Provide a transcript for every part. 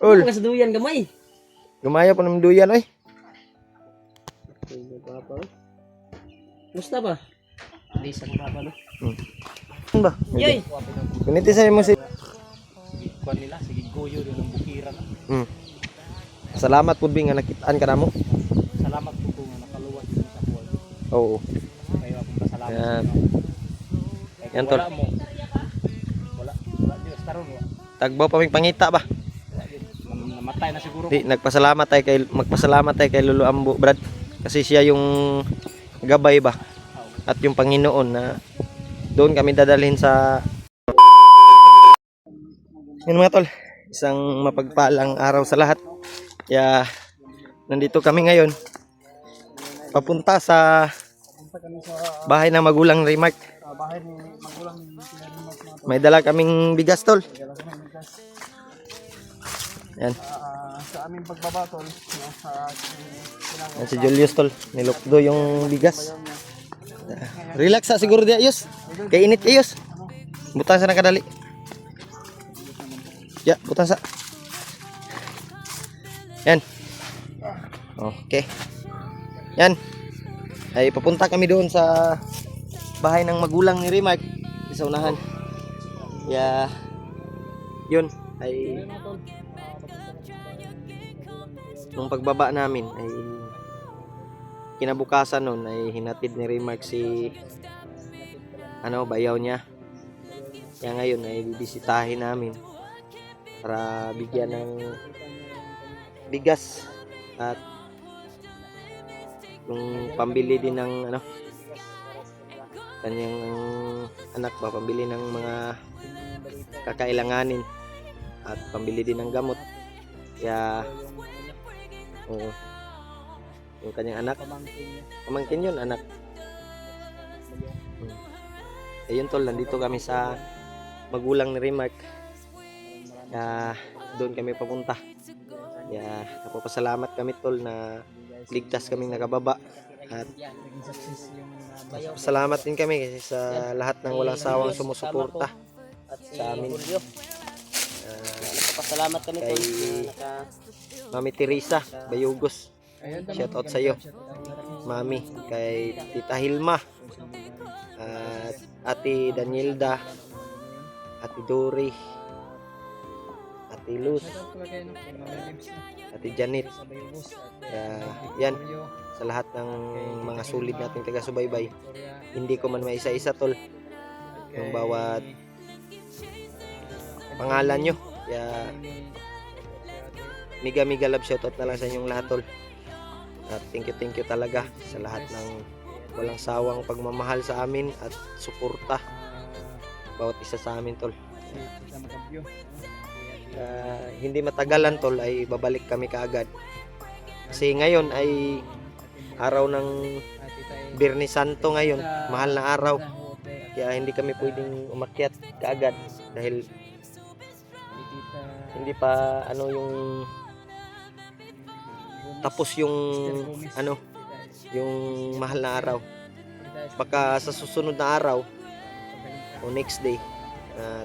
Ul, Mga sa duyan gamay. gumaya po ng duyan oy. Musta ba? Hindi sa mga ba no? Ano ba? Yay! Kuniti sa mo si. Kuan nila sige goyo din ng bukira. Hmm. Salamat pud bi nga nakitaan ka namo. Salamat po kung nakaluwas din sa buwan. Oo. Kayo akong pasalamat. Yan. Kaya Yan, kung tol. wala mo. Wala Diyos taron wa. Tagbaw pa ming pangita ba? Namatay na siguro. Di nagpasalamat tayo kay magpasalamat tayo kay Lolo Ambo, Brad. Kasi siya yung gabay ba? At yung Panginoon na doon kami dadalhin sa yun mga tol, isang mapagpalang araw sa lahat. Kaya nandito kami ngayon papunta sa bahay ng magulang ni Mark. Bahay ni magulang ni May dala kaming bigas tol. Yan. sa aming pagbabatol Yan si Julius tol, nilukdo yung bigas. Relax sa siguro di ayos. Kay init ayos. Butang sa nakadali. Ya, butang sa. Yan. Okay. Yan. Ay papunta kami doon sa bahay ng magulang ni Rimark sa unahan. Ya. Yun ay nung pagbaba namin ay kinabukasan nun ay hinatid ni Rimark si bayaw niya. Kaya ngayon ay bibisitahin namin para bigyan ng bigas at yung pambili din ng kanyang anak ba, pambili ng mga kakailanganin at pambili din ng gamot. Kaya yung kanyang anak, pamangkin yun, anak. Ayun tol, nandito kami sa magulang ni Rimark. Doon kami papunta. Kaya napapasalamat kami tol na ligtas kaming nakababa. At salamat din kami kasi sa lahat ng walang sawang sumusuporta sa amin. Pasalamat kami Kay Mami Teresa Bayugos. Shout out sa iyo. Mami, kay Tita Hilma. At Ate Danielda, Ate Dory, Ate Luz, Ate Janet. Yan sa lahat ng mga sulit nating taga-subaybay. Hindi ko man maisa-isa tol yung bawat pangalan nyo. Kaya miga love shoutout na lang sa inyong lahat tol. At thank you talaga sa lahat ng walang sawang pagmamahal sa amin at suporta bawat isa sa amin tol. Hindi matagalan tol ay babalik kami kaagad. Kasi ngayon ay araw ng Biyernes Santo ngayon, mahal na araw. Kaya hindi kami pwedeng umakyat kaagad dahil hindi pa yung tapos yung yung mahal na araw. Baka sa susunod na araw o next day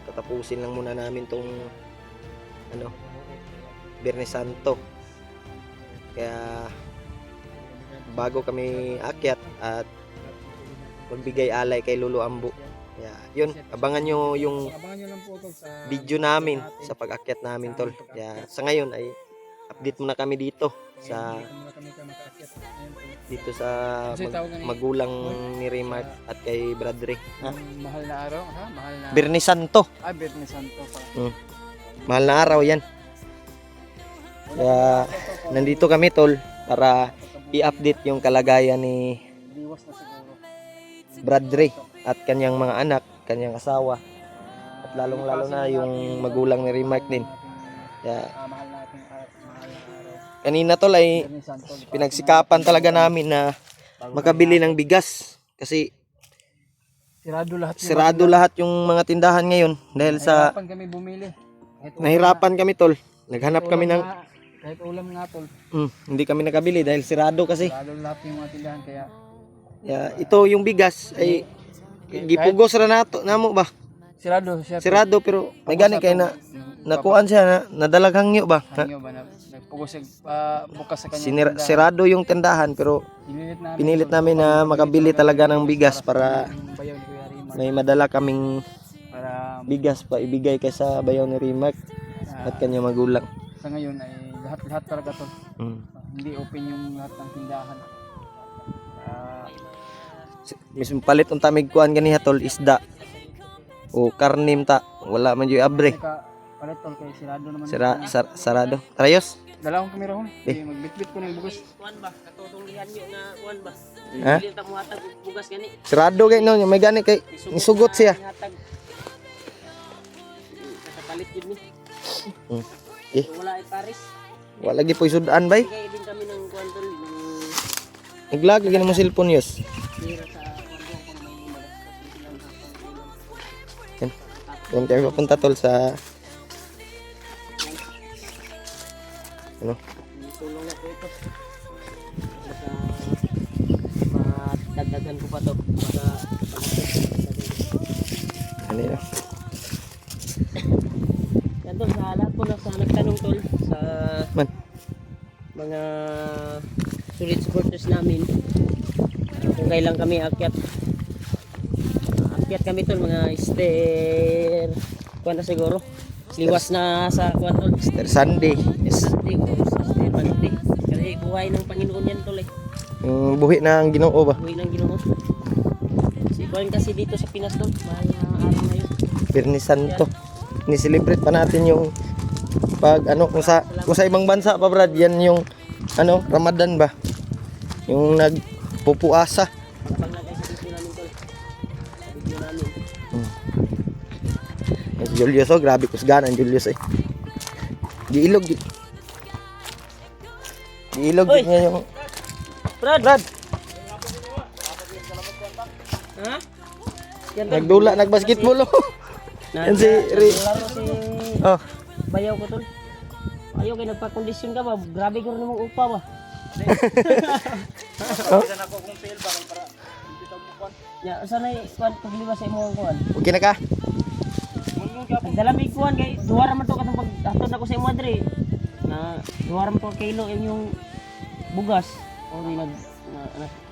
tatapusin lang muna namin tong Biyernes Santo. Kaya bago kami akyat at magbigay alay kay Lolo Ambo. Kaya yun, abangan nyo yung lang po tol sa video namin sa pag-akyat namin tol. Kaya sa ngayon ay update muna kami dito sa magulang ni Rimark at kay Bradre. mahal na araw, mahal na Biyernes Santo. Biyernes Santo pa. Mahal na araw yan. Kaya nandito kami tol para i-update yung kalagayan ni Bradre at kanyang mga anak, kanyang asawa, at lalong-lalo na yung magulang ni Rimark din. Kaya kanina tol ay pinagsikapan talaga namin na makabili ng bigas kasi sirado lahat yung mga tindahan ngayon dahil sa kami bumili. nahirapan kami tol. Naghanap kami ng kahit ulam nga tol. Hindi kami nakabili dahil sirado kasi. Sirado lahat yung mga tindahan kaya Ito yung bigas ay gipugos ra nato namo ba? sirado Sirado pero may gani kay na nakuan siya, nadalag hangyo ba? Hangyo ba na nagpugos siya bukas sa kanya. Sirado yung tindahan pero pinilit namin na makabili talaga ng bigas para bayaw ni Kuya Rima. may madala kaming Para bigas pa ibigay kay sa bayaw ni Rimac at kanya magulang. sa ngayon ay lahat talaga to. Mm. Hindi open yung lahat ng tindahan. Mismo palit unta mig kuan ganiha tol isda. O karnim ta, wala man jud abre. Saka palit tol kay sirado naman. Sarado. Trayos. Dala akong kamera hon. Magbitbit ko ng bugas. Kuan ba? Katutunggihan nyo na kuan ba? Ha? Dili ta mo hatag og bugas gani. Sarado kay no, may gani kay nisugot siya. Hatag. Nakapalit yun ni. Eh. Wala ay Paris. Wala gi poy sudan bay. Bigay din kami ng kuan tol ng Iglagi gani mo cellphone yos. pera sa kuan ko kung may malas. Yan. Doon kami papunta tol sa ano? Tulong na po ito. Baka madagdagan ko pa to. Baka Ano yun? yan tol, sa lahat po na sa nagtanong tol sa Man. mga solid supporters namin kung kailan kami akyat kami tol mga stair kuwan na siguro liwas na sa kuwan tol Mr. Sunday. yes stair Monday kasi buhay ng Panginoon yan tol eh Yung buhi na ang Ginoo ba? buhay ng Ginoo si kuwan kasi dito sa Pinas tol may araw ngayon Birnis Santo. Ni-celebrate pa natin yung pag ano kung sa ibang bansa pa brad, yan yung ano, Ramadan ba? Yung nagpupuasa. paglagay sa video namin tol sa video namin Yung Julius oh, grabe kusganan Julius eh. Giilog. Giilog Oy! niya yung Brad Brad, ha yan tol nagdula, nagbasketball oh. Yan si laro si Oh, bayaw ko tol. Ayaw kay nagpa-kondisyon ka ba? Grabe ko rin mong upa ba? Bisan ako kung fail ba para hindi ta mo kuan. Ya, sanay kuan pagliwas sa imong kuan. okay na ka? Nagdala mi kuan kay duwa ra man to katong paghatod ako sa imo adre. Na duwa ra man to kilo yung bugas. O ni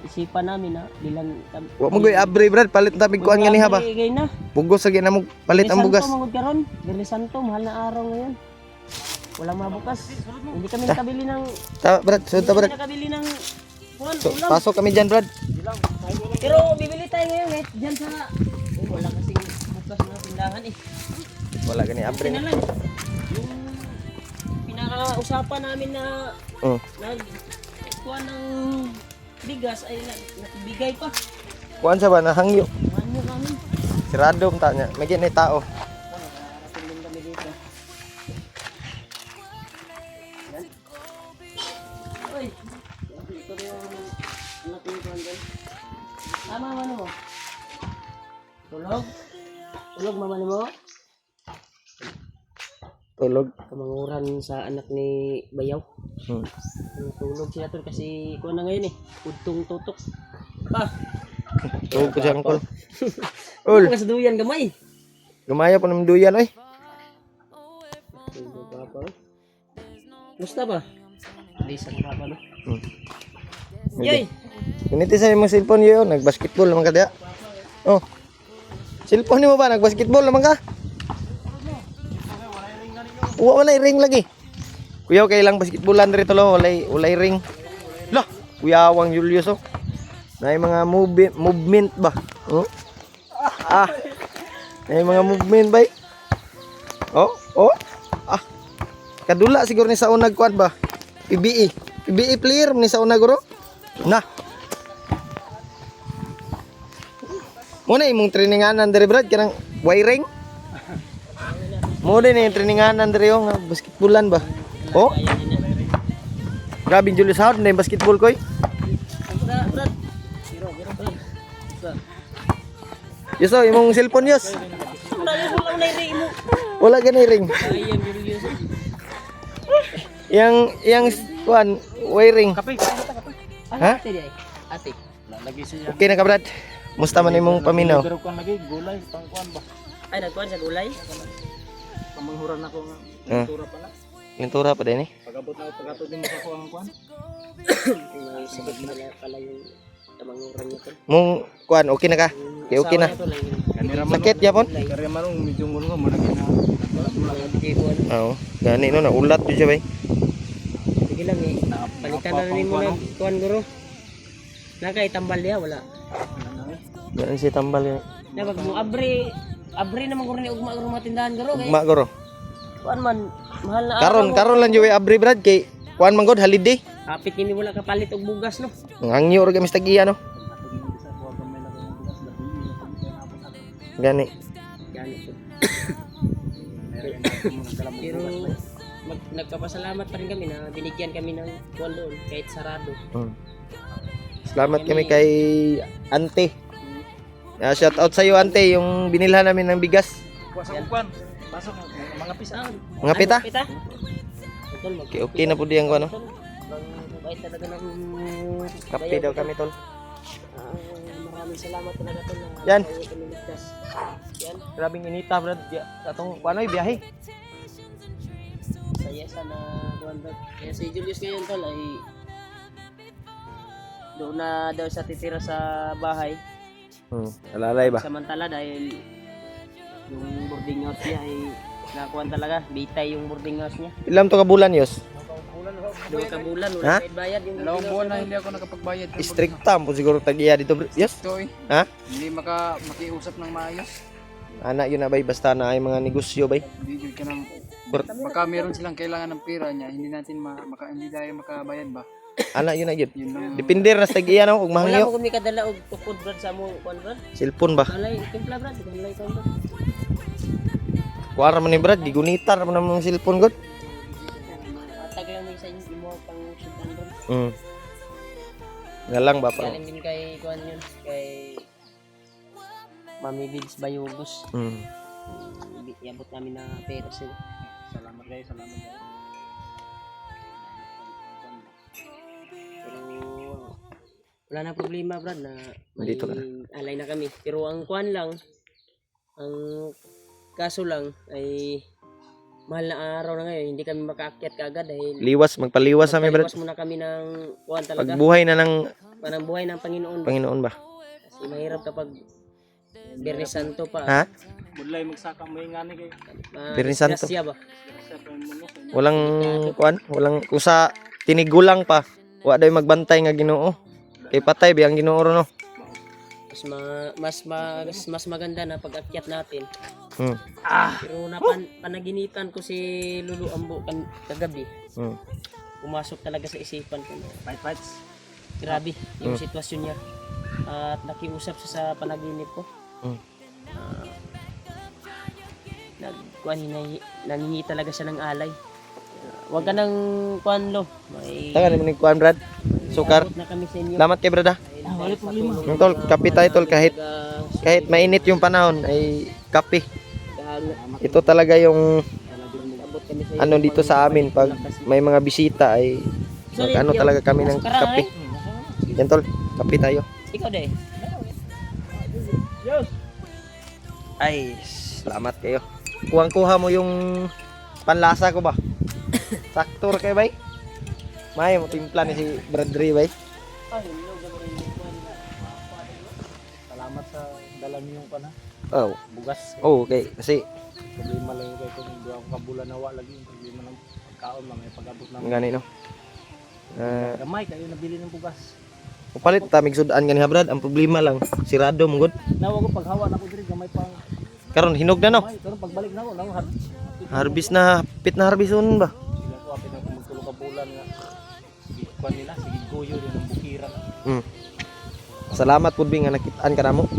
isipan namin na bilang Wa mo goy abre brad, palit ta kuan nga niha ba? Gay na. Bugos sa na mo palit ang bugas. Santo magud karon. Birni Santo mahal na araw ngayon. Walang mabukas. Hindi kami nakabili ng Ta brad, so ta hindi brad. kami nakabili ng kuan So, ulam. pasok kami diyan brad. Pero bibili tayo ngayon eh. Diyan sa wala kasing bukas na tindahan eh. Wala gani abre. Yun na lang. Yung pinaka-usapan namin na Oh. nagkuha ng bigas ay nagbigay pa. Kuan sa ba nahangyo. Ano kami? Sirado ta nya. May gini tao. Nakarating din kami dito. Yan. Uy! Ito na yung anak ko yung dyan. Tama man mo. Tulog? Tulog mama mo? Tulog. Kamanguran sa anak ni Bayaw. Tulog sila tol kasi kuha na ngayon eh. Udtong tutok. Pa! Tulog ko siyang kol. Ul, Mga saduyan gamay. gumaya po ng duyan oy. Musta ba? Lisan ka pa no? Yay. Yay! Kuniti sa imong cellphone yo, nagbasketball naman ka diya. Oh. Cellphone mo ba nagbasketball naman ka? Wa man ring lagi. Kuya kay lang basketballan diri tolo, walay ring. Lah, kuya Wang Julius oh. Nay mga movement ba? Oh. Ah. Nay mga movement bay. Oh, oh. Ah. Kadula siguro ni sa unag kuan ba? PBE player ni sa unag guro. Na. Muna imong traininganan diri brad kanang wiring. Mo din yung traininganan diri yung basketballan ba? Oh. Grabe Julius Howard na yung basketball koy. Brad. Biro brad. Yes oh, imong cellphone yos. Dali mo lang na mo. Wala gani ring. Ayan Julius. Yang kuan wiring. Kape. Ha? Ate di ay. Ate. Lagi siya. Okay na ka brad. Musta man imong paminaw? Pero kuan lagi gulay pang kuan ba. Ay nagkuhan sa gulay. Kamanghuran ako nga. Ah. Tura pala. Lintura pa din eh. Pag-abot na pag-ato din mo sa kuha ang kuhan. May sakit pala yung tamanguran niya tol. Mong kuan okay na ka? Okay, okay na. Asawa niya, tol, ay Kanira man. Sakit yapon? Kaya manong medyo ngulo mo lagi na. mga bigay ko, Oo. Gani no na ulat jud siya bay. sige lang eh. Palitan na rin mo na kuhan guro. Nakaitambal niya, wala. Gani si tambal yun. Na pag mo abri naman guro ni ugma guro mga tindahan guro kay Ugma guro. kuan man mahal na Karon lang jud abri brad kay kuan man god holiday. kapit kini wala kapalit og bugas no. Ang hangyo ra kami sa tagiya no. Gani. Yan ito. Pero nagpapasalamat pa rin kami na binigyan kami ng kuwan doon kahit sarado. Salamat kami kay Ante. Shout out sa iyo Ante yung binilhan namin ng bigas. Kuha sa kuhan. Pasok mga pisa. Mga pita? Pita? Tol, Okay, okay na po diyan ko ano. Bait talaga ng Kape daw kami tol. maraming salamat talaga tol na Yan. kayo kami ligtas. Yan. Grabing inita brad. Atong kuanoy biyahe. Saya sana kuwan tol. Kaya si Julius ngayon tol ay doon na daw sa titira sa bahay. Alalay ba? Samantala dahil yung boarding house niya ay nakuha talaga. Bitay yung boarding house niya. Ilang to ka bulan yos? 2 kabulan Ha? wala kahit bayad yung Dalawang boarding buwan na house. hindi ako nakapagbayad. Stricta mo siguro tagiya dito. Yes? Ito eh. Ha? Hindi makiusap ng maayos. Ana yun na bay basta na ay mga negosyo bay. Hindi yun ka nang... Baka meron silang kailangan ng pera niya, hindi natin hindi tayo makabayad ba? Ana yun na yun. Yun lang. Depende ra sa tagiya no ug Wala mahangyo. mo kami kadala og tukod brad sa mo kuan brad. Cellphone ba? Alay timpla brad, alay ka brad. Kuara man ni brad gigunitar man ang cellphone god. Atag lang ni sa inyo mo pang sudan brad. Ngalang ba pa? Galing din kay kuan yun, kay Mami Vids Bayugos. Iabot namin na pera sila. Salamat guys, salamat guys. Pero wala na problema brad na may Dito ka na. alay na kami. Pero ang kuan lang, ang kaso lang ay mahal na araw na ngayon, hindi kami makaakyat kaagad dahil Liwas magpaliwas sa brad. magpaliwas muna kami ng kuan talaga. Pagbuhay na ng Parang buhay ng Panginoon. Panginoon ba? Kasi mahirap kapag Biyernes Santo pa. Ha? Budlay magsaka mo yung ngani kay. Biyernes Santo. Grasya ba? Walang kuan, walang kusa tinigulang pa. Wa day magbantay nga Ginoo. Kay patay biyang Ginoo ro no. Mas maganda na pag-akyat natin. Pero panaginitan ko si Lulu Ambo kagabi. Pumasok talaga sa isipan ko. Fights. Grabe yung sitwasyon niya. At nakiusap siya sa panaginip ko. Nangingi talaga siya ng alay. Huwag ka nang kuan lo. May Taga naman ni kuan brad. Sukar. abot na kami sa inyo. Salamat kay brada. Wala problema. Yung tol, kape tayo tol kahit mainit yung panahon ay kape. Ito talaga yung ano dito sa amin pag may mga bisita ay ano talaga kami ng kape. Yan tol, kape tayo. Ikaw de. Ay, salamat kayo. Kuha mo yung panlasa ko ba? Sakto kay bay. May mo timpla ni si Bradri bay. Salamat sa dala niyo pa na. Oh, Bugas. okay. Kasi Problema lang yung kay kung hindi ako kabulan na wala lagi yung problema ng pagkaon lang may pag-abot na. gani no. Gamay kayo nabili ng bugas. Upalit ta migsudan gani ha Brad. Ang problema lang sirado mo gud. Nawa ko paghawa na ko diri gamay pang Karon hinog na no. gamay pero pagbalik na ko nang Harvest na, pit na harveston ba? sila ko apin ako magtulog ka bulan nga. Sige kuan nila, sige goyo din ng bukira. Salamat pud bi nga nakitaan ka namo.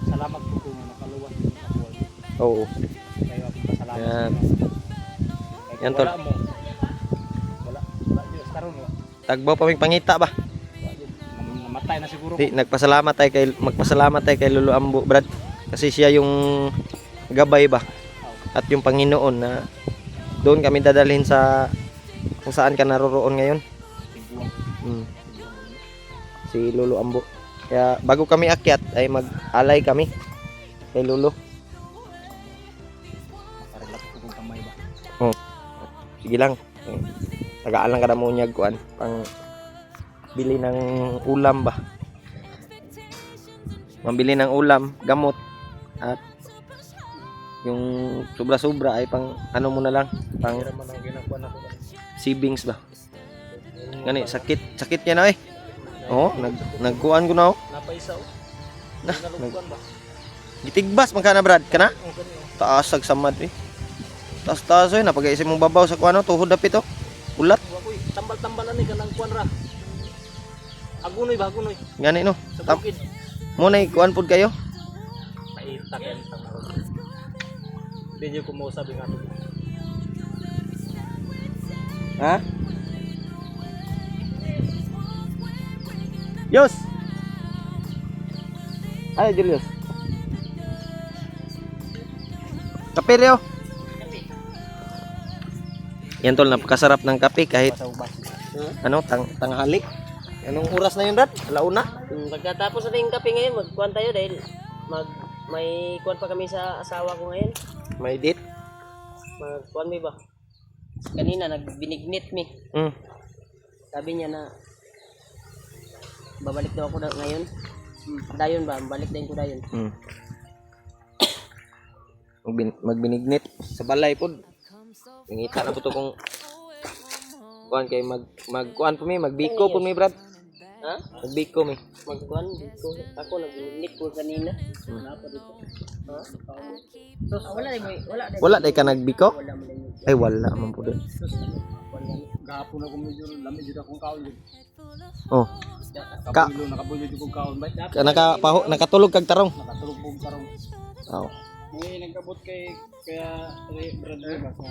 Salamat po kung nakaluwas din sa buhay. Oo. Kayo ako pasalamat. Yan. Kaya Yan, kung tol. wala mo. Wala Diyos karon wa. Tagbaw pa mig pangita ba? Namatay na siguro. Di magpasalamat tayo kay Lolo Ambo Brad kasi siya yung gabay ba at yung Panginoon na doon kami dadalhin sa kung saan ka naroroon ngayon. Si Lolo Ambo. Kaya bago kami akyat ay mag-alay kami kay Lolo. Parang ko kung kamay ba. Sige lang. Tagaan lang ka na mo niya kuan pang bili ng ulam ba. Mambili ng ulam, gamot at yung sobra-sobra ay pang ano mo na lang, pang savings ba. Ngani sakit yan na eh. Oo, nagkuan ko na oh. Napaisaw. Na, gitigbas man kana Brad kana? Taas ag samad eh. Taas oy napag-isip mong babaw sa kuano tuhod dapit oh. Ulat. Wakoy, tambal-tambalan ni kanang kuan ra. Agunoy ba agunoy? Ngani no. Sa bukid. Mo na kuan pud kayo. Maitak yan tang. Hindi niyo kumausap nga to. Ha? Yos. Ay, Julius. Kape Leo. Yan tol, napakasarap ng kape kahit ano, tanghali. Anong oras na yun, Brad? Alauna? Pagkatapos natin yung kape ngayon, magkuhan tayo dahil may kuhan pa kami sa asawa ko ngayon. May date? Magkuhan mi ba? Kanina nagbinignit mi. Sabi niya na babalik daw ako ngayon. Dayon ba? Balik din ko dayon. Magbinignit sa balay pod. Ngita na po to kung kuhan kay magkuhan po mi, magbiko po mi Brad. Ha? Magbiko mi. Magkuhan dito. Ako nagbinignit ko kanina. Wala pa dito. Ha? So, Wala day ka nagbiko? Wala mo din. Ay wala man po doon. Gahapon ako medyo lamig jud akong kaon jud. Oh. Ka Bilo nakabulo jud kong kaon bay. nakatulog kag tarong. Nakatulog pong karong. Oh. May nagkabot kaya brother ba sa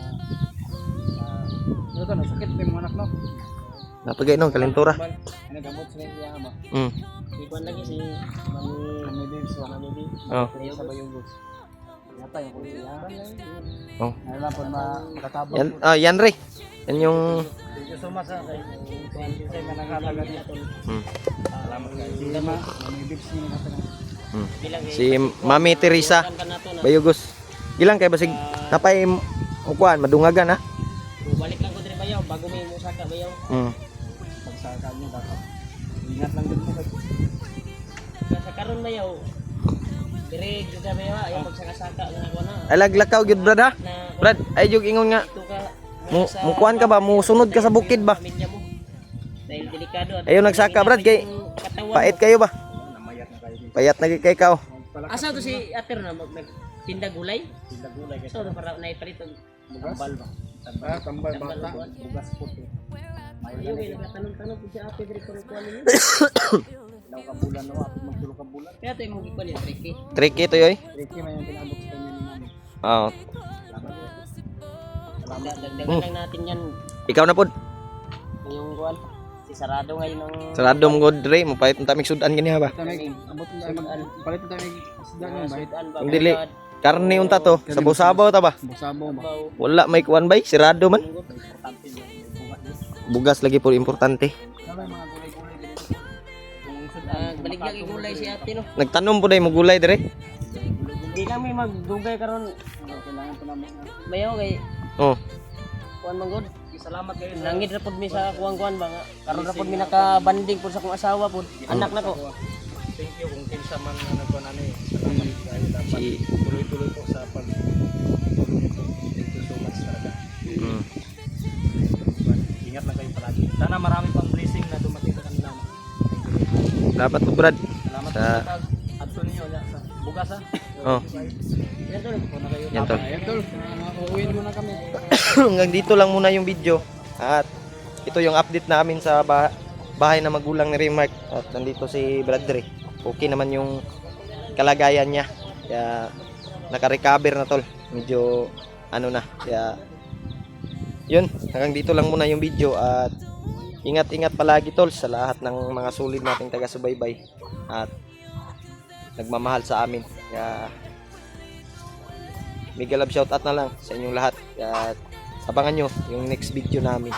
ano to, sakit pa yung mga anak no? Napagay no kalentura. Nagkabot sila niya ba? Ikuan lagi si Mami Bibs. Mami Bibs. Oh. Ayaw sa Bayugos. Yata yung kuya. Oh. Wala po makatabang. Yan yan re. Yan yung Dito sumasa kay sa manangataga dito. Salamat kay Mami Bibs ni si Mami Teresa Bayugos. Ilang kay basig napay mukuan madungagan ha. Balik lang ko dire bayaw bago may musaka bayaw. Pagsaka niyo dapat. Ingat lang din mo kay. Sa karon bayaw. Dire gyud bayaw ayaw magsaka-saka nga kuana. Ay laglakaw gyud Brad ha. Brad ay jug ingon nga mukuan ka ba musunod ka sa bukid ba. Pamilya mo. Dahil delikado at Ayaw nagsaka Brad kay pait kayo ba. Payat na kay kao. Asa to si Ater na magtinda gulay? Tinda gulay kasi so, para naipalit og tambal ba. Tambal bata, bugas puti. Ayaw kay nagtanong-tanong po si Ate dire kung kuan niyo. Daw ka bulan no, ako magtulo ka bulan. Kaya to imong ikuan ni tricky. Tricky to yoy. Ricky may pinabot sa kanya ni mami. Oh. Dagdagan lang natin yan. Ikaw na pod. Yung kuan si sarado ngayon ng Sarado mo god re mo pait tamig sudan gani ha ba. Abot na palit na tayo isda ng bahit. Ang dili karne unta to sabaw-sabaw ta ba. Busabo ba. Wala may kuan bay sirado man. Importante yung bugas. Bugas lagi po importante. Mga gulay-gulay dito. Balik lagi gulay si Ate no. Nagtanom po day mo gulay dire. Di lang may magdugay karon. Kailangan pa naman. Bayaw kay Oh. kuan manggod. Salamat kayo. Nangid ra pud mi sa kuan-kuan ba nga. Karon ra pud mi nakabanding pud sa akong asawa pud. Anak na ko. Thank you kung kinsa man nga nagkuan ano eh. Salamat kayo dapat Si tuloy-tuloy po sa pag thank you so much talaga. Ingat lang kayo palagi. Sana marami pang blessing na dumating sa kanila. dapat po Brad. Salamat Sa sa adto niyo sa bugas ha. oh. Yan tol. Yan tol. Ayan tol, uuwi muna kami. Hanggang dito lang muna yung video. At ito yung update namin sa bahay na magulang ni Remark. At nandito si Brad Dre. Okay naman yung kalagayan niya. Kaya naka-recover na tol. Medyo ano na. Kaya yun, hanggang dito lang muna yung video. At ingat-ingat palagi tol sa lahat ng mga solid nating taga-subaybay. At nagmamahal sa amin. Kaya mega love shoutout na lang sa inyong lahat. At abangan nyo yung next video namin.